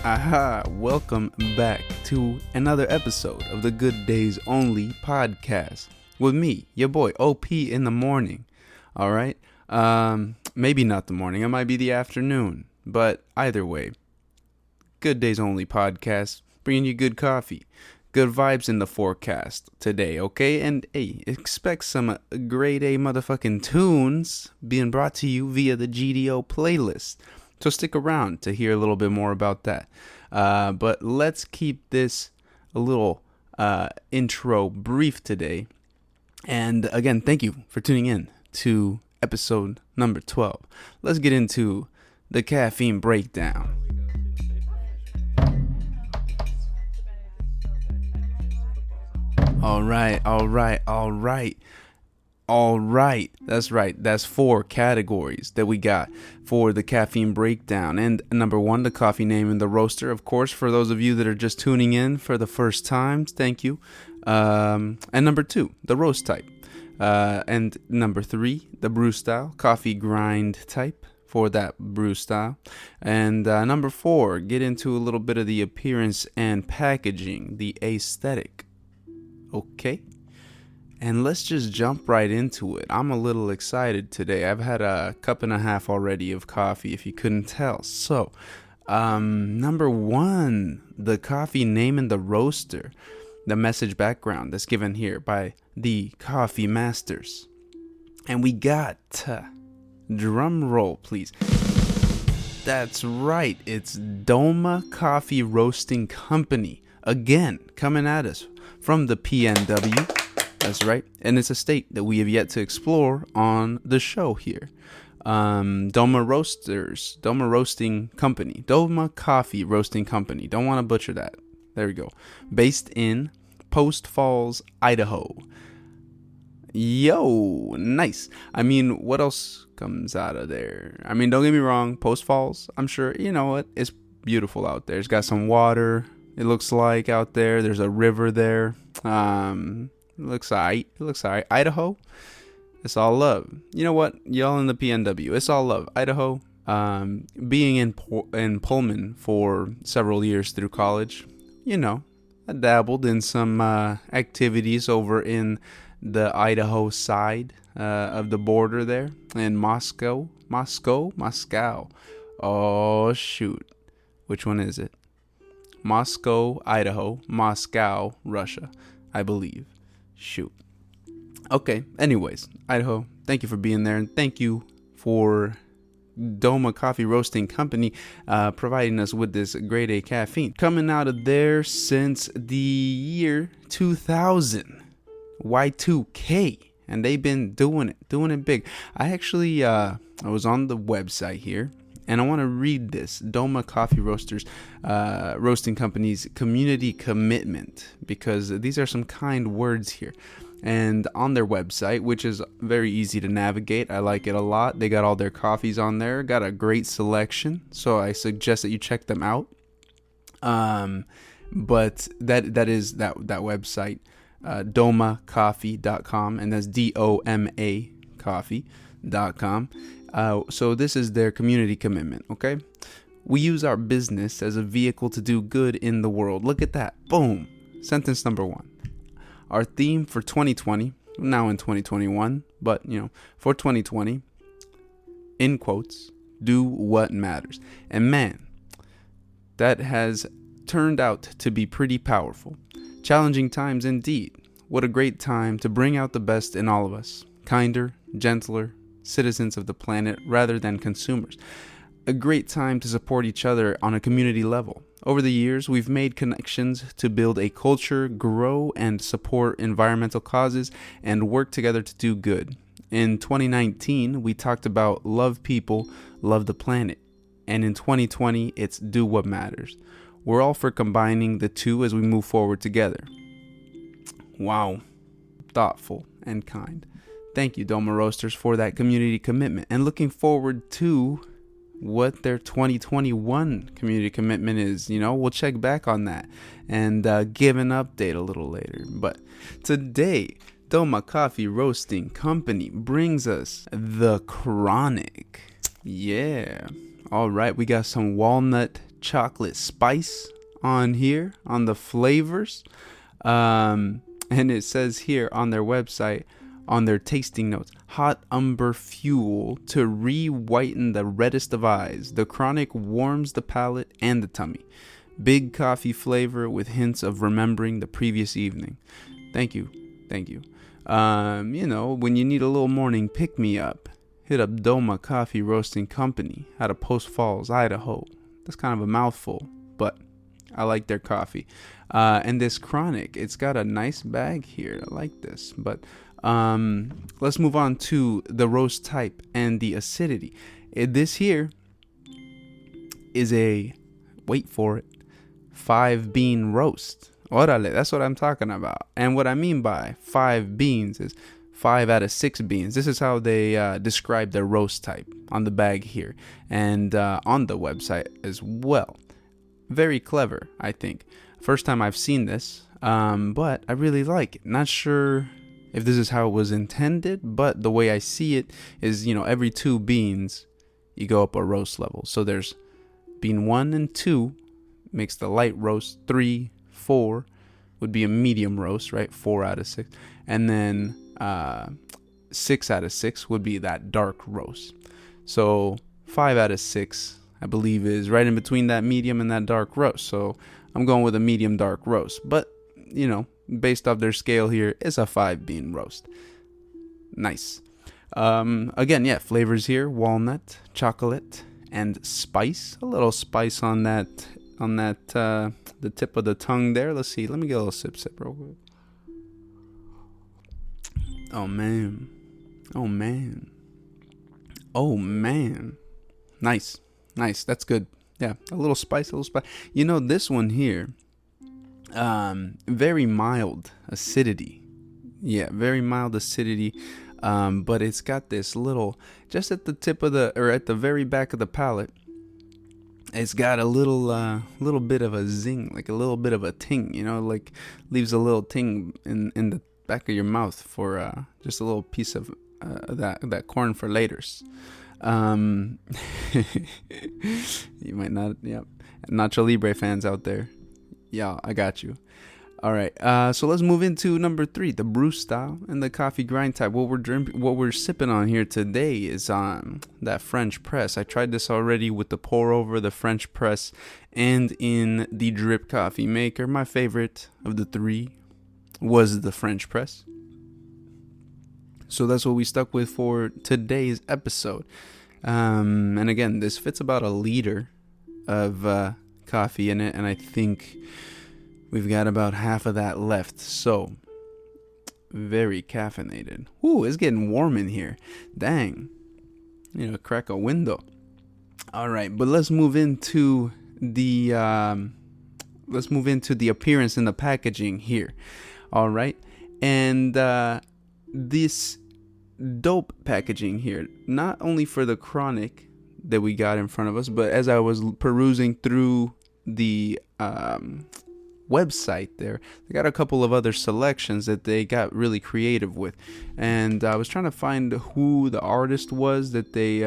Aha, welcome back to another episode of the Good Days Only podcast with me, your boy, OP in the morning. All right. Maybe not the morning. It might be the afternoon, but either way, Good Days Only podcast, bringing you good coffee, good vibes in the forecast today, okay? And hey, expect some grade A motherfucking tunes being brought to you via the GDO playlist. So stick around to hear a little bit more about that. But let's keep this a little intro brief today. And again, thank you for tuning in to episode number 12. Let's get into the caffeine breakdown. All right. That's right. That's 4 categories that we got for the caffeine breakdown. And number 1, the coffee name and the roaster. Of course, for those of you that are just tuning in for the first time, thank you. And number 2, the roast type. And number 3, the brew style, coffee grind type for that brew style. And number 4, get into a little bit of the appearance and packaging, the aesthetic. Okay. And let's just jump right into it. I'm a little excited today. I've had a cup and a half already of coffee, if you couldn't tell. So, number 1, the coffee name and the roaster. The message background that's given here by the coffee masters. And we got, drum roll please. That's right. It's Doma Coffee Roasting Company. Again, coming at us from the PNW. That's right. And it's a state that we have yet to explore on the show here. Doma Roasting Company. Doma Coffee Roasting Company. Don't want to butcher that. There we go. Based in Post Falls, Idaho. Yo, nice. I mean, what else comes out of there? I mean, don't get me wrong. Post Falls, I'm sure, you know what? It's beautiful out there. It's got some water, it looks like, out there. There's a river there. It looks alright. Idaho, it's all love. You know what? Y'all in the PNW, it's all love. Idaho, being in Pullman for several years through college, you know, I dabbled in some activities over in the Idaho side of the border there in Moscow. Oh, shoot. Which one is it? Moscow, Idaho, Moscow, Russia, I believe. Shoot. Okay, anyways, Idaho, thank you for being there, and thank you for Doma Coffee Roasting Company providing us with this grade A caffeine. Coming out of there since the year 2000, Y2K, and they've been doing it big. I actually, I was on the website here, and I want to read this Doma Coffee Roasting Company's community commitment, because these are some kind words here. And on their website, which is very easy to navigate, I like it a lot. They got all their coffees on there, got a great selection, so I suggest that you check them out. But that is that website, domacoffee.com, and that's DOMA coffee.com. So this is their community commitment, okay? We use our business as a vehicle to do good in the world. Look at that. Boom. Sentence number 1. Our theme for 2020, now in 2021, but, you know, for 2020, in quotes, do what matters. And man, that has turned out to be pretty powerful. Challenging times indeed. What a great time to bring out the best in all of us. Kinder, gentler citizens of the planet rather than consumers. A great time to support each other on a community level. Over the years, we've made connections to build a culture, grow and support environmental causes, and work together to do good. In 2019, we talked about love people, love the planet. And in 2020, it's do what matters. We're all for combining the two as we move forward together. Wow. Thoughtful and kind. Thank you, Doma Roasters, for that community commitment. And looking forward to what their 2021 community commitment is. You know, we'll check back on that and give an update a little later. But today, Doma Coffee Roasting Company brings us the Chronic. Yeah. All right, we got some walnut chocolate spice on here on the flavors. And it says here on their website, on their tasting notes, hot umber fuel to re-whiten the reddest of eyes. The chronic warms the palate and the tummy. Big coffee flavor with hints of remembering the previous evening. Thank you. When you need a little morning pick-me-up, hit up Doma Coffee Roasting Company out of Post Falls, Idaho. That's kind of a mouthful, but I like their coffee. And this chronic, it's got a nice bag here. I like this. But let's move on to the roast type and the acidity. This here is a, wait for it, 5-bean roast. Orale, that's what I'm talking about. And what I mean by 5 beans is 5 out of 6 beans. This is how they describe their roast type on the bag here and on the website as well. Very clever, I think. First time I've seen this, but I really like it. Not sure if this is how it was intended, but the way I see it is, every 2 beans, you go up a roast level. So there's bean 1 and 2 makes the light roast. 3, 4 would be a medium roast, right? 4 out of 6. And then 6 out of 6 would be that dark roast. So 5 out of 6, I believe, is right in between that medium and that dark roast. So I'm going with a medium dark roast. But, based off their scale here, it's a 5-bean roast. Nice. Again, flavors here: walnut, chocolate, and spice. A little spice on that the tip of the tongue there. Let's see. Let me get a little sip real quick. Oh man. Nice. That's good. Yeah, a little spice. This one here, very mild acidity. Yeah, very mild acidity. But it's got this little, just at the tip of at the very back of the palate, it's got a little bit of a zing, like a little bit of a ting, like leaves a little ting in the back of your mouth for just a little piece of that corn for laters. You might not, Nacho Libre fans out there, I got you. All right, so let's move into number 3, the brew style and the coffee grind type. What we're sipping on here today is that French press. I tried this already with the pour over, the French press, and in the drip coffee maker. My favorite of the 3 was the French press. So that's what we stuck with for today's episode. And again, this fits about a liter of coffee in it, and I think we've got about half of that left. So very caffeinated. Ooh, it's getting warm in here. Dang. Crack a window. All right, but let's move into the appearance and the packaging here. All right. And this dope packaging here, not only for the chronic that we got in front of us, but as I was perusing through the website there, they got a couple of other selections that they got really creative with, and I was trying to find who the artist was that they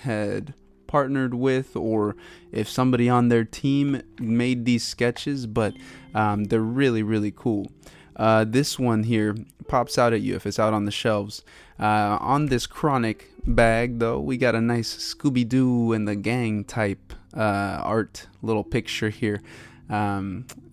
had partnered with, or if somebody on their team made these sketches, but they're really, really cool. This one here pops out at you if it's out on the shelves. On this chronic bag, though, we got a nice Scooby-Doo and the gang type art little picture here.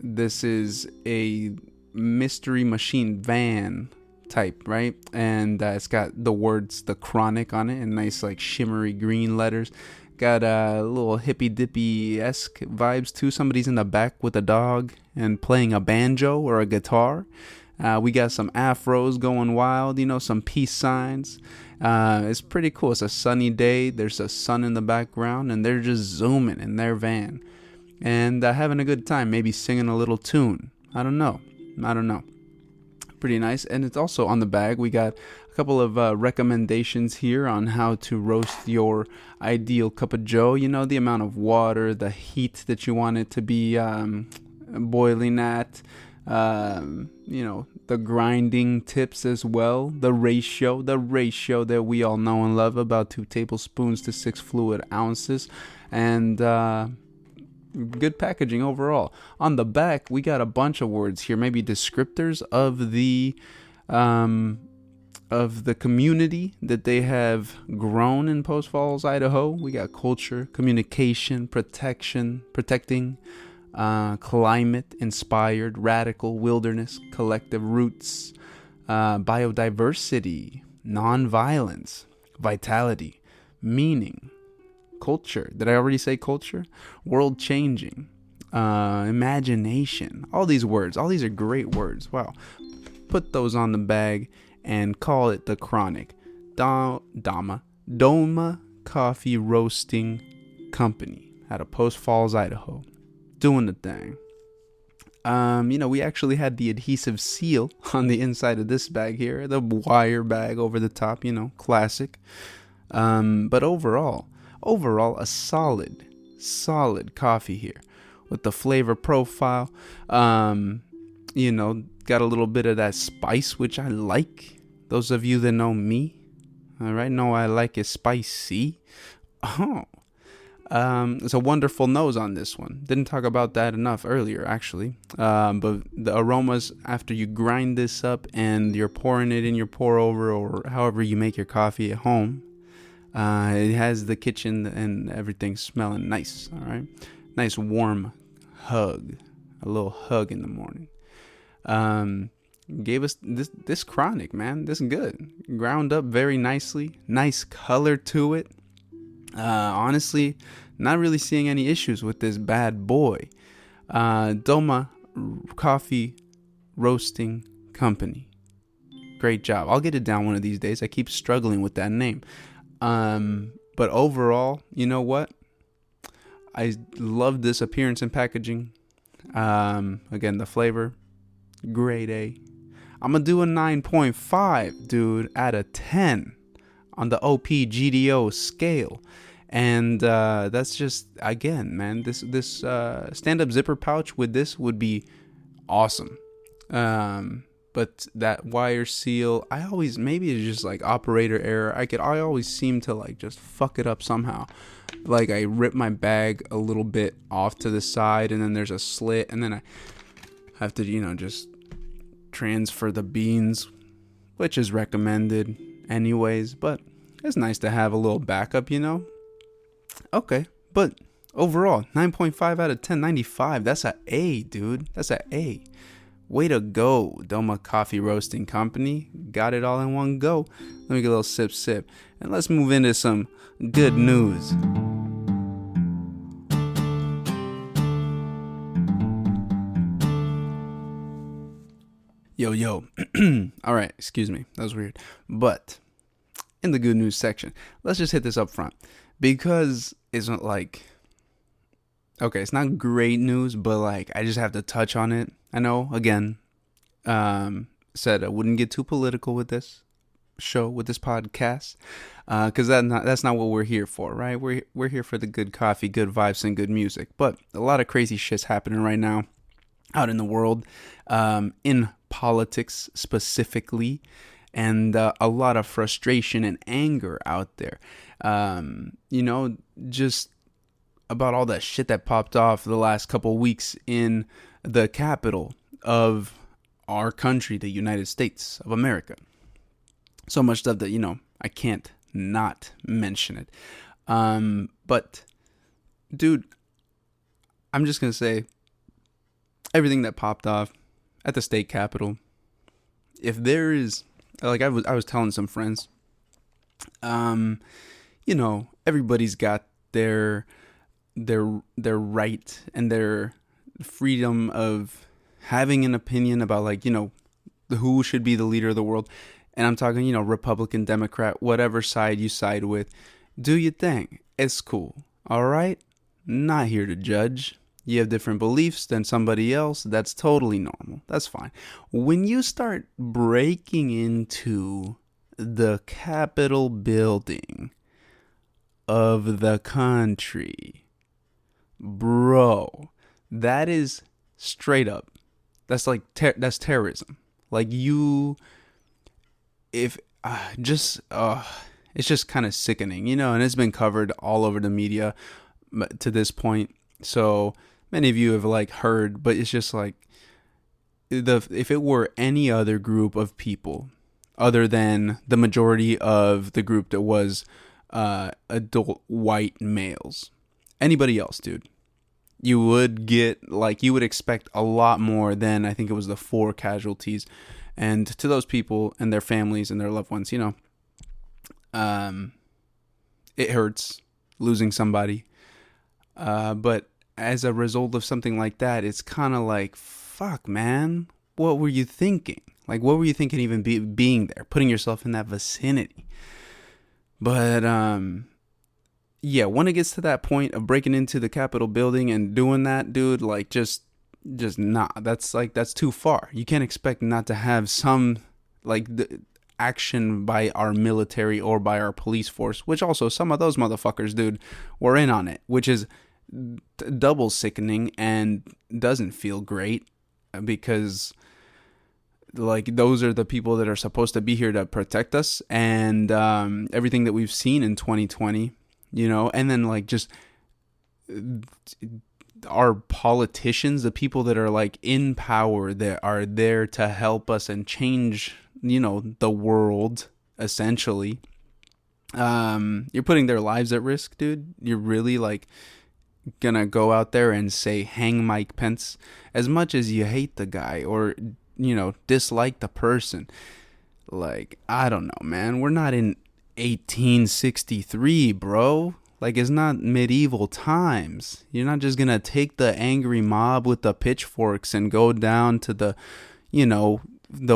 This is a mystery machine van type, right? And it's got the words "The Chronic" on it in nice, like, shimmery green letters. Got a little hippy dippy-esque vibes too. Somebody's in the back with a dog and playing a banjo or a guitar. We got some afros going wild, some peace signs. It's pretty cool. It's a sunny day. There's a sun in the background, and they're just zooming in their van and having a good time, maybe singing a little tune. I don't know. Pretty nice. And it's also on the bag. We got a couple of recommendations here on how to roast your ideal cup of joe. The amount of water, the heat that you want it to be boiling at. The grinding tips as well. The ratio that we all know and love, about 2 tablespoons to 6 fluid ounces. And good packaging overall. On the back, we got a bunch of words here, maybe descriptors of the community that they have grown in Post Falls, Idaho. We got culture, communication, protecting, climate, inspired, radical, wilderness, collective roots, biodiversity, nonviolence, vitality, meaning, culture. Did I already say culture? World changing, imagination. All these are great words. Wow. Put those on the bag and call it the Chronic Doma Coffee Roasting Company out of Post Falls, Idaho. Doing the thing. We actually had the adhesive seal on the inside of this bag here, the wire bag over the top, classic. But overall, a solid coffee here with the flavor profile. Got a little bit of that spice, which I like. Those of you that know me, all right, know I like it spicy. Oh, it's a wonderful nose on this one. Didn't talk about that enough earlier, actually. But the aromas after you grind this up and you're pouring it in your pour over or however you make your coffee at home, it has the kitchen and everything smelling nice. All right, nice warm hug, a little hug in the morning. Gave us this Chronic, man. This is good. Ground up very nicely. Nice color to it. Honestly, not really seeing any issues with this bad boy. Doma Coffee Roasting Company. Great job. I'll get it down one of these days. I keep struggling with that name. But overall, you know what? I love this appearance and packaging. Again, the flavor, grade A. I'm gonna do a 9.5, dude, out of 10 on the OPGDO scale. And that's just, again, man, this stand-up zipper pouch with this would be awesome. But that wire seal, maybe it's just like operator error. I always seem to like just fuck it up somehow. Like I rip my bag a little bit off to the side and then there's a slit and then I have to, just transfer the beans, which is recommended anyways, but it's nice to have a little backup, Okay, but overall, 9.5 out of 10, 95. That's a A, dude. That's a A. Way to go, Doma Coffee Roasting Company. Got it all in one go. Let me get a little sip. And let's move into some good news. Yo. All right, excuse me. That was weird. But in the good news section, let's just hit this up front. Because it's not like... Okay, it's not great news, but like I just have to touch on it. I know, again, said I wouldn't get too political with this show, with this podcast, because that's not what we're here for, right? We're here for the good coffee, good vibes, and good music. But a lot of crazy shit's happening right now out in the world, in politics specifically, and a lot of frustration and anger out there. Just about all that shit that popped off the last couple weeks in the capital of our country, the United States of America. So much stuff that, I can't not mention it. But, dude, I'm just going to say everything that popped off at the state capitol. If there is, like I was telling some friends, everybody's got their right and their freedom of having an opinion about who should be the leader of the world. And I'm talking, Republican, Democrat, whatever side you side with. Do your thing. It's cool. All right? Not here to judge. You have different beliefs than somebody else. That's totally normal. That's fine. When you start breaking into the Capitol building of the country, bro, that is straight up. That's like that's terrorism. Like it's just kind of sickening, and it's been covered all over the media to this point. So many of you have like heard, but it's just like if it were any other group of people other than the majority of the group that was adult white males, anybody else, dude, you would expect a lot more than I think it was the 4 casualties. And to those people and their families and their loved ones, it hurts losing somebody. But as a result of something like that, it's kind of like, fuck, man, what were you thinking? Like, what were you thinking even being there, putting yourself in that vicinity? But, yeah, when it gets to that point of breaking into the Capitol building and doing that, dude, like, just not. That's too far. You can't expect not to have some, like, the action by our military or by our police force, which also some of those motherfuckers, dude, were in on it, which is double sickening and doesn't feel great because, like, those are the people that are supposed to be here to protect us and everything that we've seen in 2020, and then, like, just our politicians, the people that are, like, in power that are there to help us and change, the world, essentially. You're putting their lives at risk, dude. You're really, like, gonna go out there and say hang Mike Pence as much as you hate the guy or dislike the person. Like, I don't know, man, we're not in 1863, bro. Like, it's not medieval times. You're not just gonna take the angry mob with the pitchforks and go down to the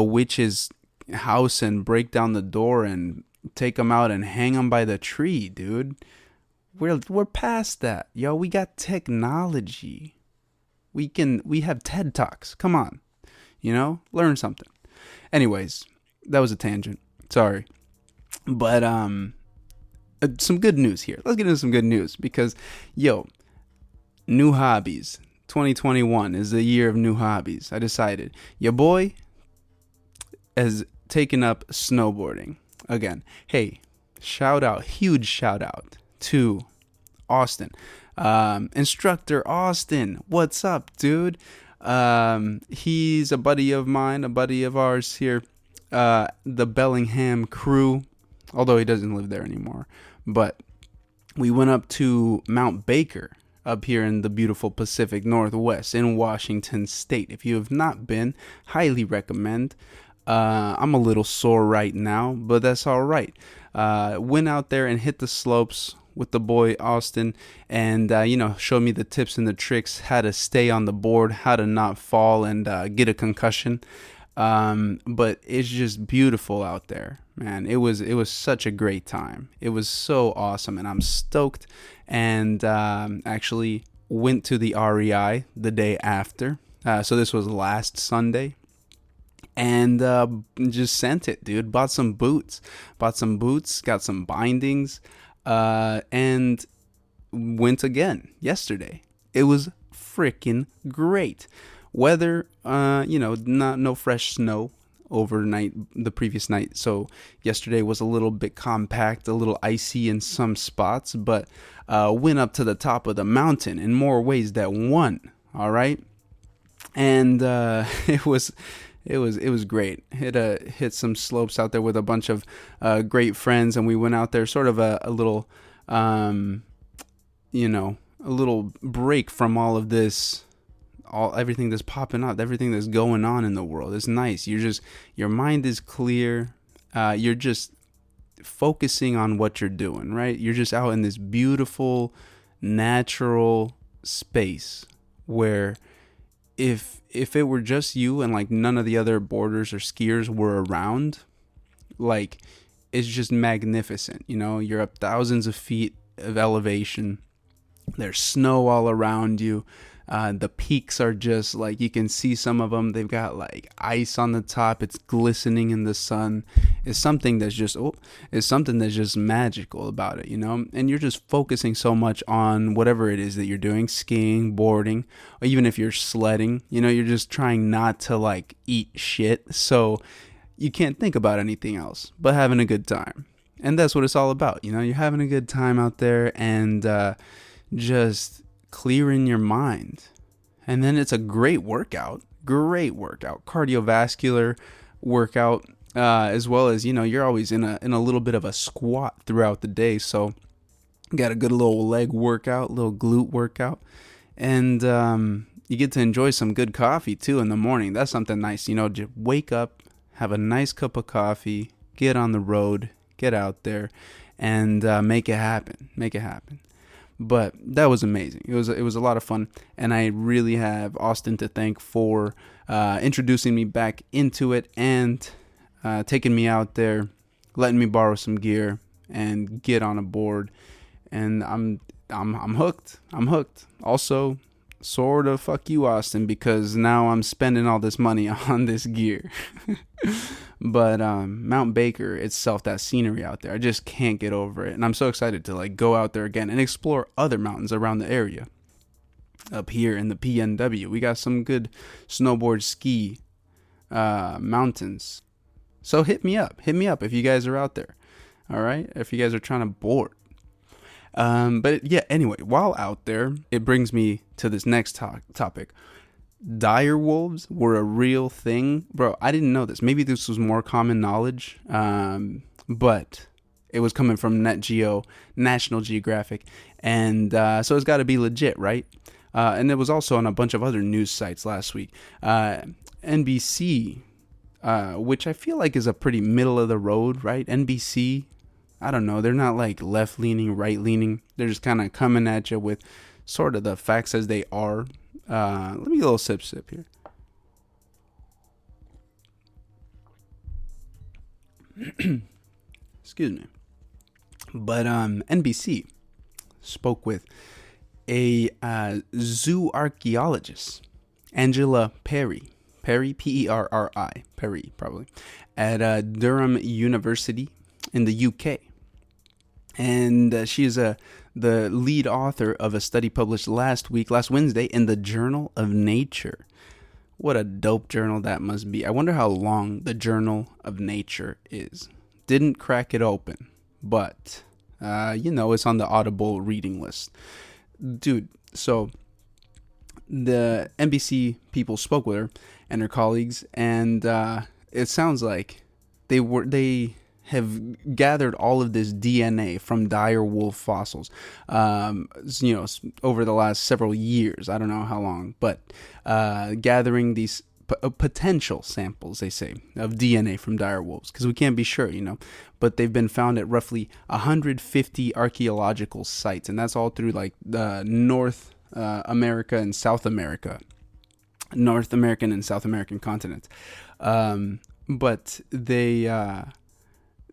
witch's house and break down the door and take them out and hang them by the tree, dude. We're past that, yo. We got technology. We have TED Talks. Come on, learn something. Anyways, that was a tangent. Sorry, but some good news here. Let's get into some good news because, new hobbies. 2021 is the year of new hobbies. I decided your boy has taken up snowboarding again. Hey, huge shout out to Austin, instructor Austin. What's up, dude? He's a buddy of mine, a buddy of ours here, the Bellingham crew, although he doesn't live there anymore. But we went up to Mount Baker up here in the beautiful Pacific Northwest in Washington State. If you have not been, highly recommend. I'm a little sore right now, but that's all right. Went out there and hit the slopes with the boy Austin and, showed me the tips and the tricks, how to stay on the board, how to not fall and get a concussion. But it's just beautiful out there, man. It was such a great time. It was so awesome, and I'm stoked. And actually went to the REI the day after. So this was last Sunday. And just sent it, dude. Bought some boots, got some bindings, and went again yesterday. It was freaking great. Weather, no fresh snow overnight the previous night. So yesterday was a little bit compact, a little icy in some spots, but went up to the top of the mountain in more ways than one. All right. And it was great. Hit some slopes out there with a bunch of great friends, and we went out there sort of a little, a little break from all of this, everything that's popping up, everything that's going on in the world. It's nice. Your mind is clear. You're just focusing on what you're doing, right? You're just out in this beautiful, natural space where if it were just you and, like, none of the other boarders or skiers were around, like, it's just magnificent. You're up thousands of feet of elevation. There's snow all around you. The peaks are just, like, you can see some of them. They've got, like, ice on the top. It's glistening in the sun. It's something that's just magical about it, and you're just focusing so much on whatever it is that you're doing, skiing, boarding, or even if you're sledding, you're just trying not to, like, eat shit. So you can't think about anything else but having a good time. And that's what it's all about. You're having a good time out there and, just clearing your mind. And then it's a great workout, cardiovascular workout, as well as, you're always in a little bit of a squat throughout the day. So got a good little leg workout, little glute workout. And you get to enjoy some good coffee too in the morning. That's something nice. Just wake up, have a nice cup of coffee, get on the road, get out there, and make it happen. But that was amazing. It was a lot of fun, and I really have Austin to thank for introducing me back into it and taking me out there, letting me borrow some gear and get on a board. And I'm hooked. Also, sort of fuck you, Austin, because now I'm spending all this money on this gear. But Mount Baker itself, that scenery out there, I just can't get over it. And I'm so excited to go out there again and explore other mountains around the area. Up here in the PNW, we got some good snowboard ski mountains. So hit me up if you guys are out there. All right, if you guys are trying to board. But yeah, anyway, while out there, it brings me to this next topic. Dire wolves were a real thing. Bro, I didn't know this. Maybe this was more common knowledge, but it was coming from Net Geo, National Geographic, and so it's got to be legit, right? And it was also on a bunch of other news sites last week. NBC, which I feel like is a pretty middle of the road, right? NBC, I don't know. They're not like left-leaning, right-leaning. They're just kind of coming at you with sort of the facts as they are. Let me get a little sip here. Excuse me. But NBC spoke with a zoo archaeologist, Angela Perry, Perry, Perry probably, at Durham University in the UK. And she is the lead author of a study published last Wednesday, in the Journal of Nature. What a dope journal that must be. I wonder how long the Journal of Nature is. Didn't crack it open, but, it's on the Audible reading list. Dude, so the NBC people spoke with her and her colleagues, and it sounds like they have gathered all of this DNA from dire wolf fossils, over the last several years. I don't know how long, but gathering these potential samples, they say, of DNA from dire wolves, because we can't be sure, but they've been found at roughly 150 archaeological sites, and that's all through North America and South America, North American and South American continents. But they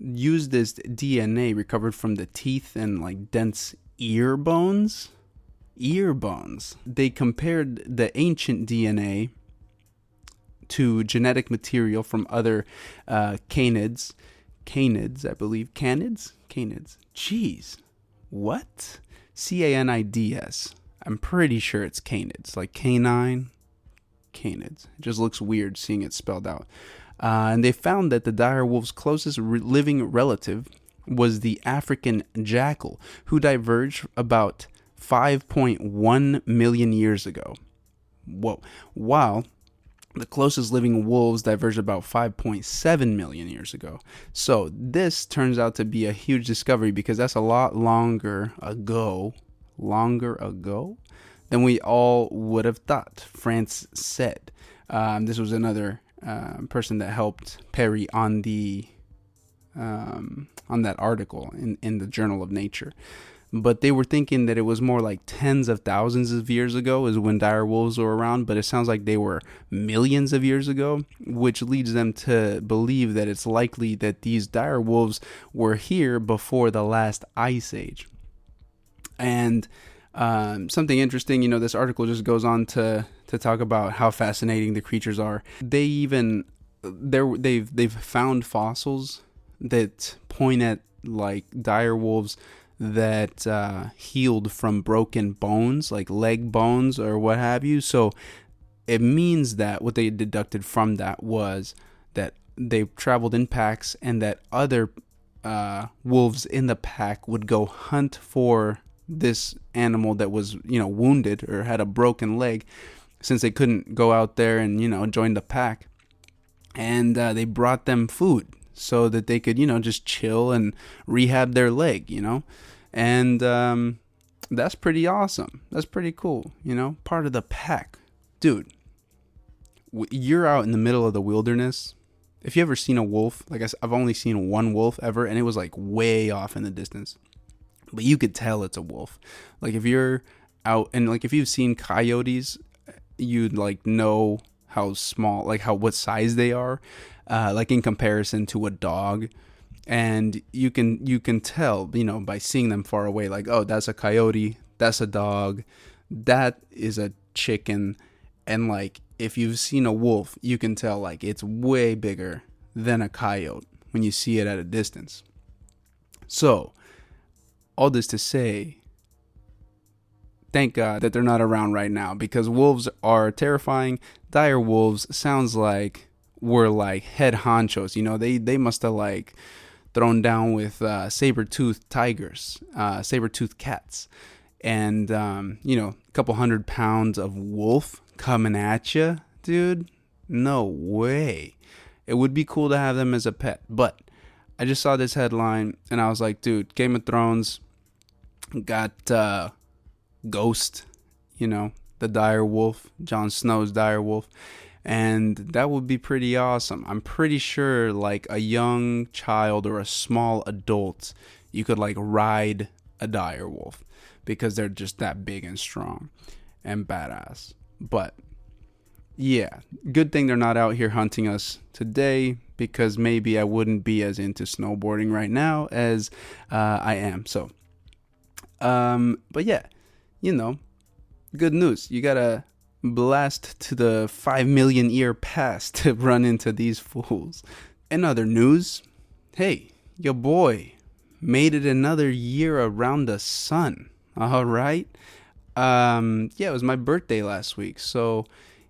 use this DNA recovered from the teeth and dense ear bones. They compared the ancient DNA to genetic material from other canids, I believe. Canids? Jeez. What? Canids. I'm pretty sure it's canids, like canine. Canids. It just looks weird seeing it spelled out. And they found that the dire wolf's closest living relative was the African jackal, who diverged about 5.1 million years ago. Whoa. While the closest living wolves diverged about 5.7 million years ago. So this turns out to be a huge discovery, because that's a lot longer ago than we all would have thought, France said. This was another person that helped Perry on that article in the Journal of Nature. But they were thinking that it was more like tens of thousands of years ago is when dire wolves were around, but it sounds like they were millions of years ago, which leads them to believe that it's likely that these dire wolves were here before the last ice age. And something interesting, this article just goes on to talk about how fascinating the creatures are. They've found fossils that point at dire wolves that healed from broken bones, like leg bones or what have you. So it means that what they deducted from that was that they traveled in packs, and that other wolves in the pack would go hunt for this animal that was, wounded or had a broken leg, since they couldn't go out there and, join the pack. And they brought them food so that they could, just chill and rehab their leg, And that's pretty awesome. That's pretty cool, part of the pack. Dude, you're out in the middle of the wilderness. If you ever seen a wolf, like I've only seen one wolf ever, and it was like way off in the distance. But you could tell it's a wolf. Like if you're out, and like if you've seen coyotes, you'd like know how small, like what size they are, like in comparison to a dog. And you can tell, by seeing them far away, like, oh, that's a coyote, that's a dog, that is a chicken. And like if you've seen a wolf, you can tell like it's way bigger than a coyote when you see it at a distance. So all this to say, thank God that they're not around right now, because wolves are terrifying. Dire wolves sounds like we're like head honchos. They must have like thrown down with saber-toothed tigers, saber-toothed cats. And, a couple 100 pounds of wolf coming at you, dude. No way. It would be cool to have them as a pet. But I just saw this headline and I was like, dude, Game of Thrones got Ghost, the dire wolf, Jon Snow's dire wolf. And that would be pretty awesome. I'm pretty sure like a young child or a small adult, you could like ride a dire wolf because they're just that big and strong and badass. But yeah, good thing they're not out here hunting us today, because maybe I wouldn't be as into snowboarding right now as I am. So, but yeah, good news. You gotta blast to the 5 million year past to run into these fools. In other news, hey, your boy made it another year around the sun. All right. It was my birthday last week. So,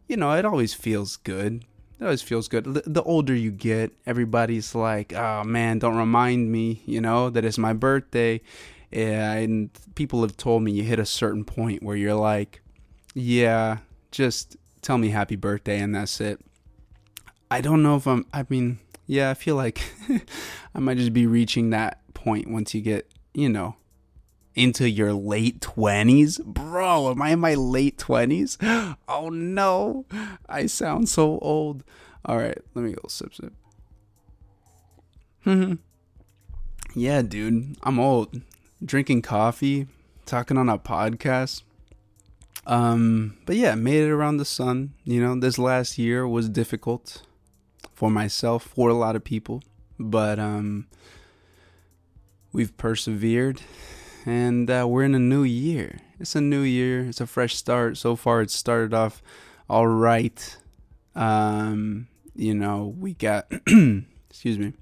it always feels good. It always feels good. The older you get, everybody's like, oh man, don't remind me, that it's my birthday. And people have told me you hit a certain point where you're like, yeah, just tell me happy birthday and that's it. I don't know if I feel like I might just be reaching that point once you get, into your late 20s. Bro, am I in my late 20s? Oh no, I sound so old. All right, let me go sip. Yeah, dude, I'm old. Drinking coffee, talking on a podcast. But yeah, made it around the sun. This last year was difficult for myself, for a lot of people, but we've persevered, and we're in a new year. It's a new year. It's a fresh start. So far, it's started off all right. We got, excuse me.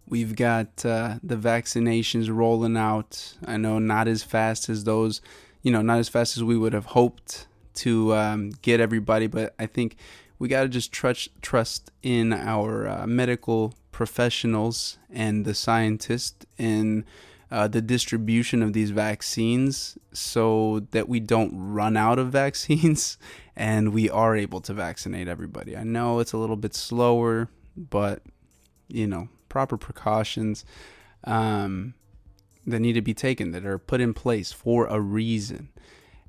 We've got the vaccinations rolling out. I know not as fast as those, not as fast as we would have hoped to get everybody, but I think we got to just trust in our medical professionals and the scientists in the distribution of these vaccines, so that we don't run out of vaccines and we are able to vaccinate everybody. I know it's a little bit slower, but proper precautions that need to be taken, that are put in place for a reason.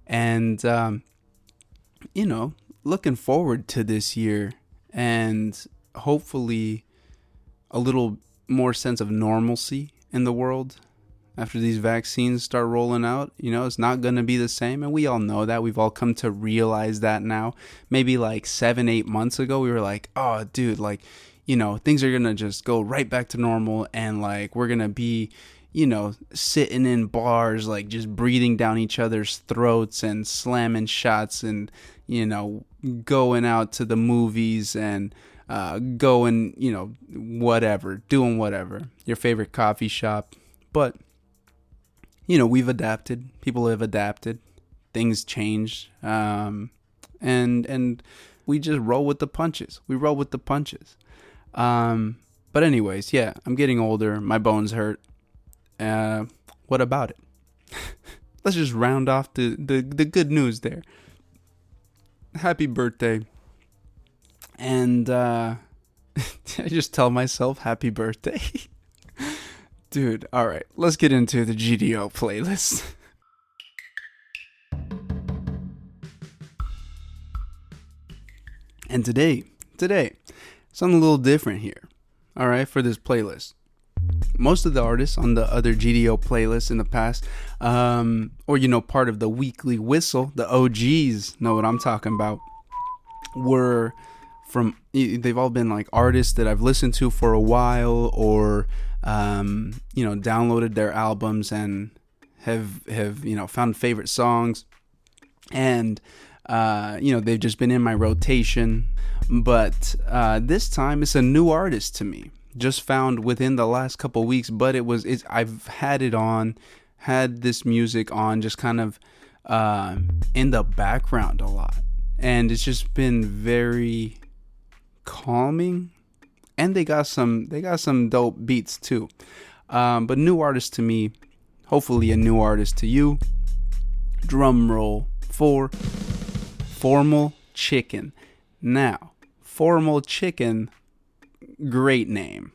And looking forward to this year, and hopefully a little more sense of normalcy in the world after these vaccines start rolling out. It's not going to be the same, and we all know that. We've all come to realize that now. Maybe like 7-8 months ago, we were like, oh dude, like, things are going to just go right back to normal, and like we're going to be, sitting in bars, like just breathing down each other's throats and slamming shots, and, going out to the movies and going, doing whatever, your favorite coffee shop. But, we've adapted. People have adapted. Things change. And we just roll with the punches. But anyways, yeah, I'm getting older. My bones hurt. What about it? let's just round off the good news there. Happy birthday. And I just tell myself happy birthday. Dude, all right, let's get into the GDO playlist. And today, something a little different here. All right, for this playlist. Most of the artists on the other GDO playlists in the past, or part of the weekly whistle, the OGs know what I'm talking about, they've all been like artists that I've listened to for a while, or downloaded their albums and have found favorite songs, and they've just been in my rotation. But this time it's a new artist to me, just found within the last couple weeks, but I've had this music on just kind of in the background a lot, and it's just been very calming, and they got some dope beats too. But new artist to me, hopefully a new artist to you. Drum roll for Formal Chicken. Now, Formal Chicken, great name,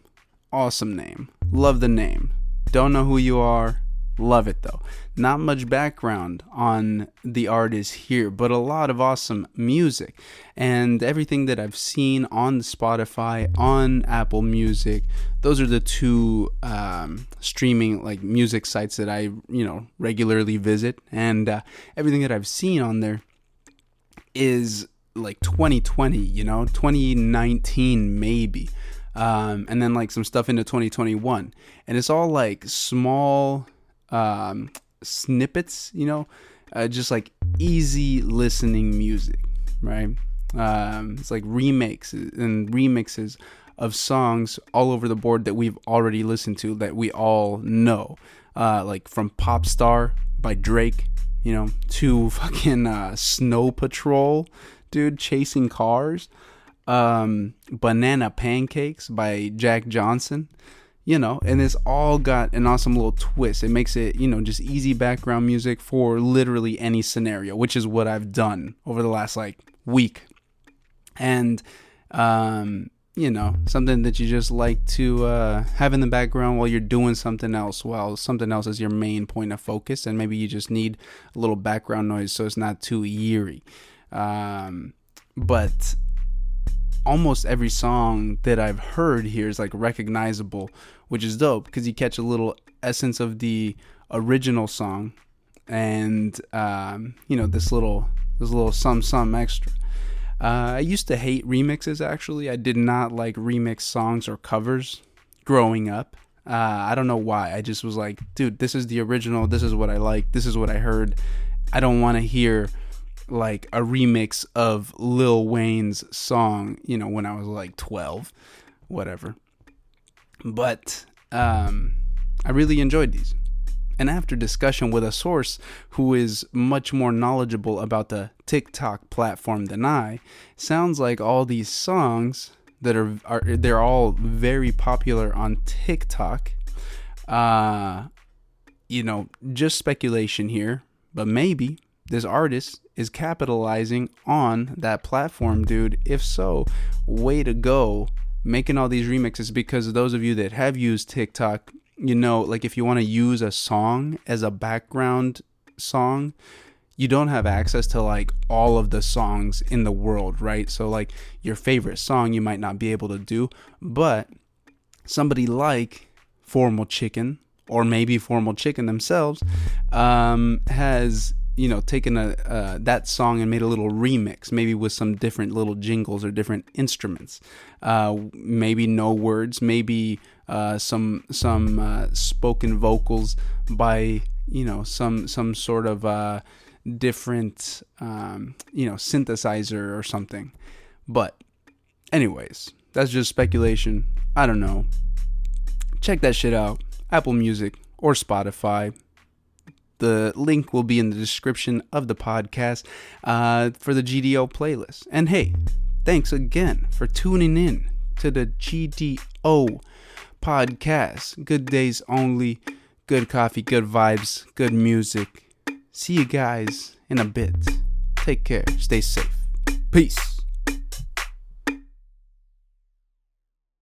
awesome name, love the name. Don't know who you are, love it though. Not much background on the artist here, but a lot of awesome music, and everything that I've seen on Spotify, on Apple Music. Those are the two streaming like music sites that I regularly visit, and everything that I've seen on there is like 2020, 2019 maybe, and then like some stuff into 2021, and it's all like small snippets, just like easy listening music, right? It's like remixes of songs all over the board that we've already listened to, that we all know, like from Pop Star by Drake, to fucking Snow Patrol, dude, Chasing Cars, Banana Pancakes by Jack Johnson, and it's all got an awesome little twist. It makes it, just easy background music for literally any scenario, which is what I've done over the last like week. And, something that you just like to have in the background while you're doing something else, while something else is your main point of focus, and maybe you just need a little background noise so it's not too eerie. But almost every song that I've heard here is like recognizable, which is dope, because you catch a little essence of the original song, and this little some extra. I used to hate remixes, actually. I did not like remix songs or covers growing up. I don't know why. I just was like, dude, this is the original. This is what I like. This is what I heard. I don't want to hear like a remix of Lil Wayne's song, when I was like 12, whatever. But I really enjoyed these. And after discussion with a source who is much more knowledgeable about the TikTok platform than I, sounds like all these songs that they're all very popular on TikTok. Just speculation here, but maybe this artist is capitalizing on that platform, dude. If so, way to go, making all these remixes, because those of you that have used TikTok, like if you want to use a song as a background song, you don't have access to like all of the songs in the world, right? So like your favorite song you might not be able to do, but somebody like Formal Chicken, or maybe Formal Chicken themselves, has taken that song and made a little remix, maybe with some different little jingles or different instruments, maybe no words, maybe some spoken vocals by some sort of different synthesizer or something. But anyways, that's just speculation. I don't know. Check that shit out. Apple Music or Spotify. The link will be in the description of the podcast for the GDO playlist. And hey, thanks again for tuning in to the GDO podcast. Good days only, good coffee, good vibes, good music. See you guys in a bit. Take care. Stay safe. Peace.